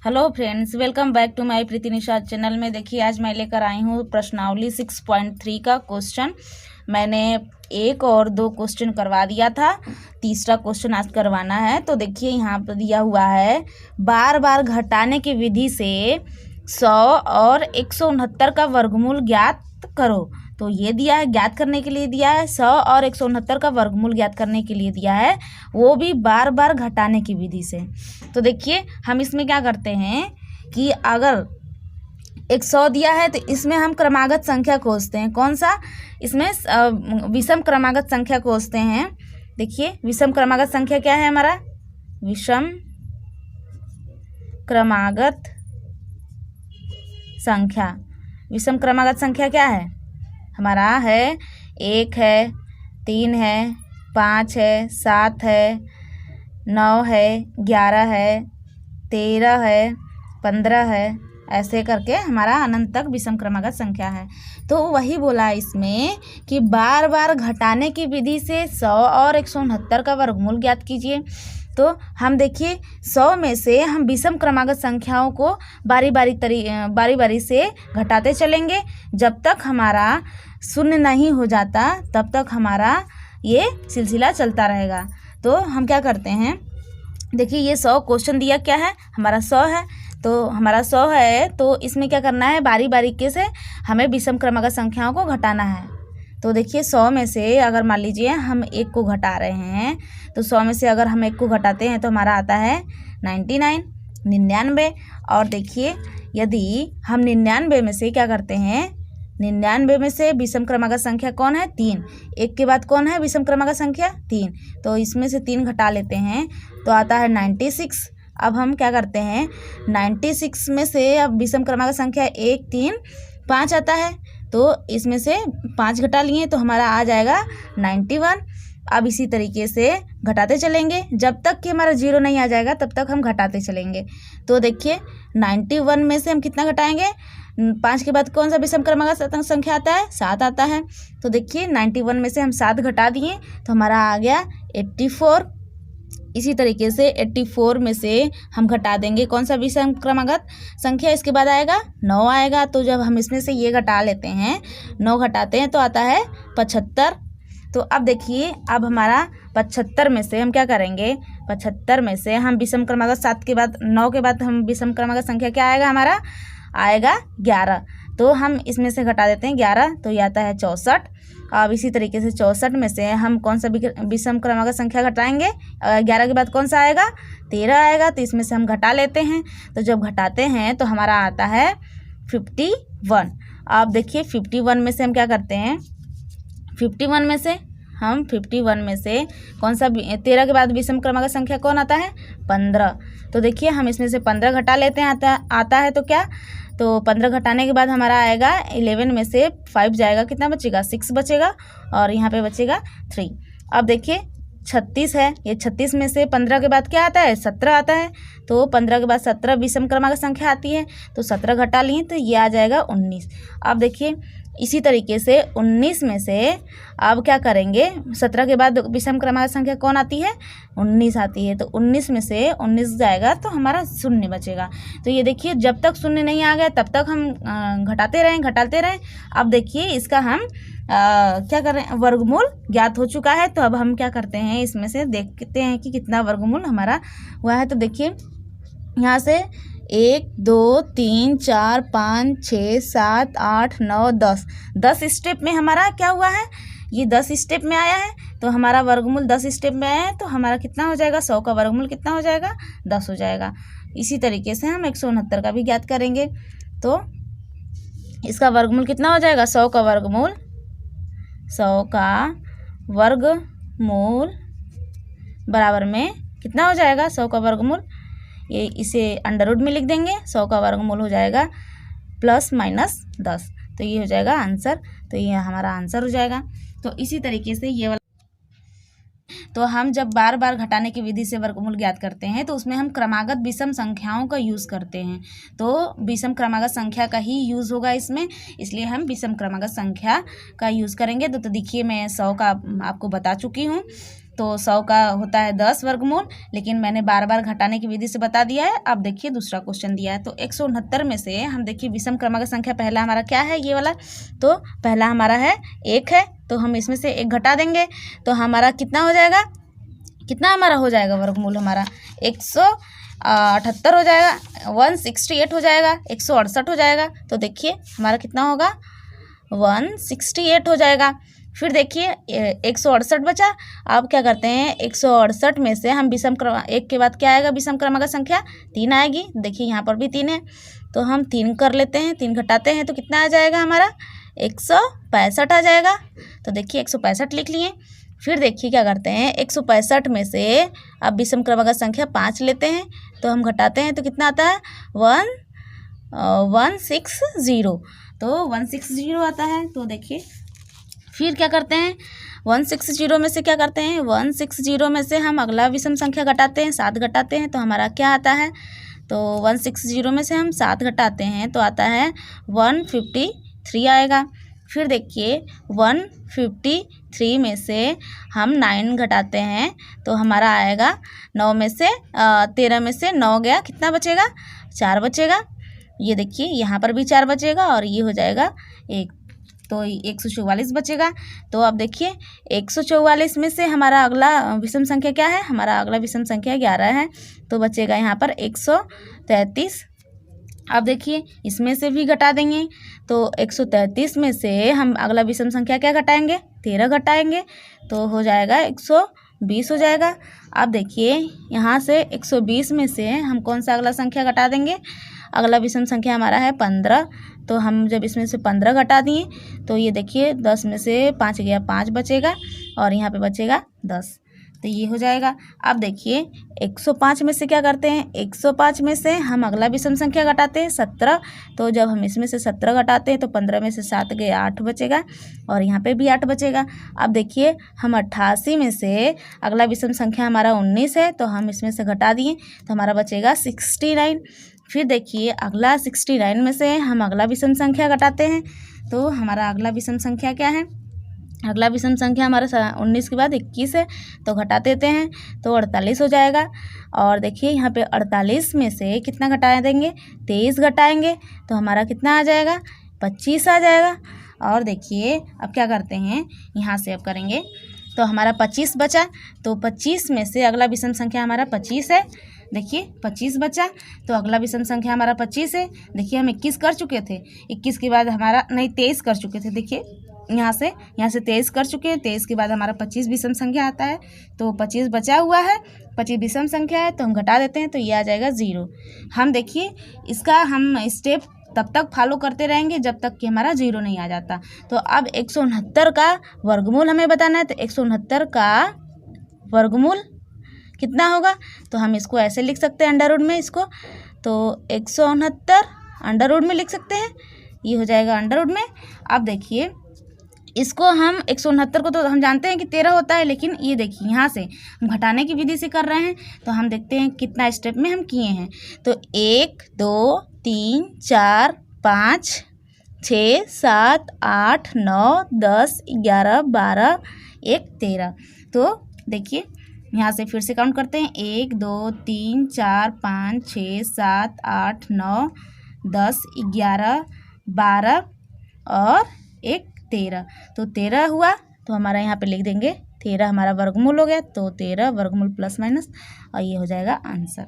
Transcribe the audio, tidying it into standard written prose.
Hello friends, welcome back to my Preeti Nishad channel में। देखिए, आज मैं लेकर आई हूँ प्रश्नावली 6.3 का क्वेश्चन। मैंने एक और दो क्वेश्चन करवा दिया था, तीसरा क्वेश्चन आज करवाना है। तो देखिए, यहाँ पर दिया हुआ है बार बार घटाने की विधि से 100 और 169 का वर्गमूल ज्ञात करो। तो ये दिया है, ज्ञात करने के लिए दिया है, 100 और 169 का वर्गमूल ज्ञात करने के लिए दिया है, वो भी बार बार घटाने की विधि से। तो देखिए, हम इसमें क्या करते हैं कि अगर 100 दिया है तो इसमें हम क्रमागत संख्या खोजते हैं। कौन सा? इसमें विषम क्रमागत संख्या खोजते हैं। देखिए, विषम क्रमागत संख्या क्या है हमारा? विषम क्रमागत संख्या। विषम क्रमागत संख्या क्या है हमारा? है 1 है, 3 है, 5 है, 7 है, 9 है, 11 है, 13 है, 15 है, ऐसे करके हमारा अनंत तक विषम क्रमागत संख्या है। तो वही बोला इसमें कि बार बार घटाने की विधि से 100 और 169 का वर्गमूल ज्ञात कीजिए। तो हम देखिए, 100 में से हम विषम क्रमागत संख्याओं को बारी बारी से घटाते चलेंगे। जब तक हमारा शून्य नहीं हो जाता तब तक हमारा ये सिलसिला चलता रहेगा। तो हम क्या करते हैं, देखिए, ये 100 क्वेश्चन दिया क्या है हमारा? 100 है। तो हमारा 100 है, तो इसमें क्या करना है, बारी बारी से हमें विषम क्रमागत संख्याओं को घटाना है। तो देखिए, 100 में से अगर मान लीजिए हम 1 को घटा रहे हैं, तो 100 में से अगर हम 1 को घटाते हैं तो हमारा आता है 99। और देखिए, यदि हम 99 में से क्या करते हैं, 99 में से विषम क्रमागत संख्या कौन है? 3। 1 के बाद कौन है विषम क्रमागत संख्या? 3। तो इसमें से 3 घटा लेते हैं तो आता है 96। अब हम क्या करते हैं, 96 में से अब विषम क्रमागत संख्या 1, 3, 5 आता है, तो इसमें से 5 घटा लिए तो हमारा आ जाएगा 91। अब इसी तरीके से घटाते चलेंगे, जब तक कि हमारा 0 नहीं आ जाएगा तब तक हम घटाते चलेंगे। तो देखिए, 91 में से हम कितना घटाएंगे? 5 के बाद कौन सा विषम क्रमागत संख्या आता है? 7 आता है। तो देखिए, 91 में से हम 7 घटा दिए तो हमारा आ गया 84। इसी तरीके से 84 में से हम घटा देंगे कौन सा विषम क्रमागत संख्या? इसके बाद आएगा 9 आएगा। तो जब हम इसमें से ये घटा लेते हैं, 9 घटाते हैं तो आता है 75। तो अब देखिए, अब हमारा 75 में से हम क्या करेंगे, 75 में से हम विषम क्रमागत 7 के बाद 9 के बाद हम विषम क्रमागत संख्या क्या आएगा हमारा? आएगा 11। तो हम इसमें से घटा देते हैं 11, तो ये आता है 64। अब इसी तरीके से 64 में से हम कौन सा विषम क्रमागत संख्या घटाएंगे? 11 के बाद कौन सा आएगा? 13 आएगा। तो इसमें से हम घटा लेते हैं, तो जब घटाते हैं तो हमारा आता है 51। अब देखिए, 51 में से हम क्या करते हैं, 51 में से हम 51 में से कौन सा 13 के बाद विषम क्रमागत संख्या कौन आता है? 15। तो देखिए, हम इसमें से 15 घटा लेते हैं, आता है तो क्या, तो 15 घटाने के बाद हमारा आएगा 11 में से 5 जाएगा, कितना बचेगा? 6 बचेगा, और यहाँ पे बचेगा 3। अब देखिए, 36 है, ये 36 में से 15 के बाद क्या आता है? 17 आता है। तो 15 के बाद 17 विषम क्रमागत संख्या आती है, तो 17 घटा लिए तो ये आ जाएगा 19। अब देखिए, इसी तरीके से 19 में से अब क्या करेंगे, 17 के बाद विषम क्रमागत संख्या कौन आती है? 19 आती है। तो 19 में से 19 जाएगा तो हमारा 0 बचेगा। तो ये देखिए, जब तक 0 नहीं आ गया तब तक हम घटाते रहें। अब देखिए, इसका हम क्या कर रहे हैं, वर्गमूल ज्ञात हो चुका है। तो अब हम क्या करते हैं, इसमें से देखते हैं कि कितना वर्गमूल हमारा हुआ है। तो देखिए, यहाँ से 1, 2, 3, 4, 5, 6, 7, 8, 9, 10 स्टेप में हमारा क्या हुआ है, ये 10 स्टेप में आया है। तो हमारा वर्गमूल 10 स्टेप में आया है, तो हमारा कितना हो जाएगा? 100 का वर्गमूल कितना हो जाएगा? 10 हो जाएगा। इसी तरीके से हम 169 का भी ज्ञात करेंगे। तो इसका वर्गमूल कितना हो जाएगा? 100 का वर्गमूल बराबर में कितना हो जाएगा? 100 का वर्गमूल, ये इसे अंडर रूट में लिख देंगे। 100 का वर्गमूल हो जाएगा ±10। तो ये हो जाएगा आंसर। तो ये हमारा आंसर हो जाएगा। तो इसी तरीके से ये वाला, तो हम जब बार बार घटाने की विधि से वर्गमूल ज्ञात करते हैं तो उसमें हम क्रमागत विषम संख्याओं का यूज़ करते हैं। तो विषम क्रमागत संख्या का ही यूज़ होगा इसमें, इसलिए हम विषम क्रमागत संख्या का यूज़ करेंगे। तो देखिए, मैं 100 का आपको बता चुकी हूँ। तो 100 का होता है 10 वर्गमूल, लेकिन मैंने बार बार घटाने की विधि से बता दिया है। अब देखिए दूसरा क्वेश्चन दिया है, तो 169 में से हम देखिए विषम क्रमांक संख्या पहला हमारा क्या है, ये वाला, तो पहला हमारा है 1 है, तो हम इसमें से 1 घटा देंगे तो हमारा कितना हो जाएगा, कितना हमारा हो जाएगा वर्गमूल हमारा 178 हो जाएगा, 168 हो जाएगा, 168 हो जाएगा। तो देखिए हमारा कितना होगा 168 हो जाएगा। फिर देखिए 168 बचा। अब क्या करते हैं 168 में से हम विषम क्रमांक, एक के बाद क्या आएगा विषम क्रमांक संख्या 3 आएगी। देखिए यहाँ पर भी 3 है, तो हम 3 कर लेते हैं, 3 घटाते हैं तो कितना आ जाएगा हमारा 165 आ जाएगा। तो देखिए 165 लिख लिए। फिर देखिए क्या करते हैं 165 में से अब विषम क्रमांक संख्या 5 लेते हैं, तो हम घटाते हैं तो कितना आता है 160, तो 160 आता है। तो देखिए फिर क्या करते हैं 160 में से क्या करते हैं 160 में से हम अगला विषम संख्या घटाते हैं, 7 घटाते हैं तो हमारा क्या आता है, तो 160 में से हम 7 घटाते हैं तो आता है 153 आएगा। फिर देखिए 153 में से हम 9 घटाते हैं तो हमारा आएगा 9 में से 13 में से 9 गया, कितना बचेगा 4 बचेगा। ये देखिए यहाँ पर भी 4 बचेगा और ये हो जाएगा 1, तो 144 बचेगा। तो अब देखिए 144 में से हमारा अगला विषम संख्या क्या है, हमारा अगला विषम संख्या 11 है, तो बचेगा यहाँ पर 133। अब देखिए इसमें से भी घटा देंगे, तो 133 में से हम अगला विषम संख्या क्या घटाएंगे 13 घटाएंगे, तो हो जाएगा 120 हो जाएगा। अब देखिए यहाँ से 120 में से हम कौन सा अगला संख्या घटा देंगे, अगला विषम संख्या हमारा है 15, तो हम जब इसमें से 15 घटा दिए तो ये देखिए 10 में से 5 गया, 5 बचेगा और यहाँ पे बचेगा 10, तो ये हो जाएगा। अब देखिए 105 में से क्या करते हैं 105 में से हम अगला विषम संख्या घटाते हैं 17, तो जब हम इसमें से 17 घटाते हैं तो 15 में से 7 गए 8 बचेगा और यहाँ पे भी 8 बचेगा। अब देखिए हम 88 में से अगला विषम संख्या हमारा 19 है, तो हम इसमें से घटा दिए तो हमारा बचेगा 69। फिर देखिए अगला 69 में से हम अगला विषम संख्या घटाते हैं, तो हमारा अगला विषम संख्या क्या है, अगला विषम संख्या हमारा 19 के बाद 21 है, तो घटा देते हैं तो 48 हो जाएगा। और देखिए यहाँ पे 48 में से कितना घटा देंगे 23 घटाएंगे तो हमारा कितना आ जाएगा 25 आ जाएगा। और देखिए अब क्या करते हैं यहाँ से अब करेंगे तो हमारा 25 बचा, तो 25 में से अगला विषम संख्या हमारा 25 है। देखिए 25 बचा, तो अगला विषम संख्या हमारा 25 है। देखिए हम 21 कर चुके थे, 21 के बाद हमारा नहीं 23 कर चुके थे। देखिए यहाँ से 23 कर चुके हैं, 23 के बाद हमारा 25 विषम संख्या आता है, तो 25 बचा हुआ है, 25 विषम संख्या है, तो हम घटा देते हैं तो ये आ जाएगा 0। हम देखिए इसका हम स्टेप तब तक फॉलो करते रहेंगे जब तक कि हमारा 0 नहीं आ जाता। तो अब 169 का वर्गमूल हमें बताना है, तो 169 का वर्गमूल कितना होगा, तो हम इसको ऐसे लिख सकते हैं अंडर रूट में इसको, तो 169 अंडर रूट में लिख सकते हैं, ये हो जाएगा अंडर रूट में। अब देखिए इसको हम 169 को तो हम जानते हैं कि 13 होता है, लेकिन ये देखिए यहाँ से हम घटाने की विधि से कर रहे हैं, तो हम देखते हैं कितना स्टेप में हम किए हैं। तो 1 2 3 4 5 6 7 8 9 10 11 12 1 13। तो देखिए यहाँ से फिर से काउंट करते हैं 1 2 3 4 5 6 7 8 9 10 11 12 और 1 13। तो 13 हुआ, तो हमारा यहाँ पे लिख देंगे 13 हमारा वर्गमूल हो गया, तो 13 वर्गमूल प्लस माइनस और ये हो जाएगा आंसर।